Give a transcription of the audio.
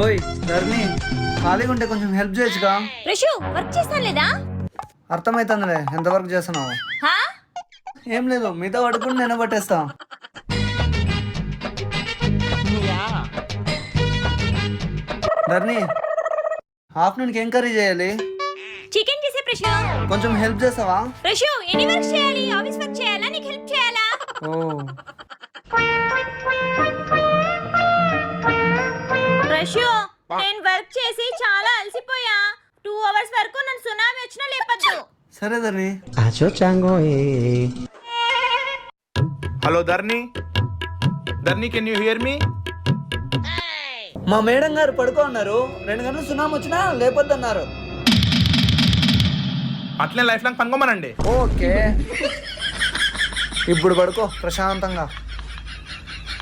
ఓయ్ ధర్ని, ఖాళీగా ఉంటే కొంచెం హెల్ప్ చేయొచ్చుగా. రిషు వర్క్ చేస్తాను లేదా? అర్థమైతుందిలే ఎంత వర్క్ చేస్తున్నావు. హా? ఏం లేదు, మీతో పడుకుని నేను పట్టేస్తా. ధర్ని, ఆఫ్టర్నూన్కి ఏం కర్రీ చేయాలి? చికెన్ చేసే రిషు. కొంచెం హెల్ప్ చేస్తావా? రిషు ఎన్ని వర్క్ చేయాలి? ఆఫీస్ వర్క్ చేయాలా, నీకు హెల్ప్ చేయాలా? ఓ రిషు నేను వర్క్ చేసి చాలా అలసిపోయా. 2 hours వరకు నన్ను సునామీ వచ్చినా లేపద్దు. సరే ధర్ని. హలో ధర్ని, ధర్ని కెన్ యూ హియర్ మీ? మా మేడం గారు పడుకో అన్నారు. 2 గంటలు సునామీ వచ్చినా లేపొద్దన్నారు. అట్లే లైఫ్ లాంగ్ పనుకోమనండి. ఓకే, ఇప్పుడు పడుకో ప్రశాంతంగా.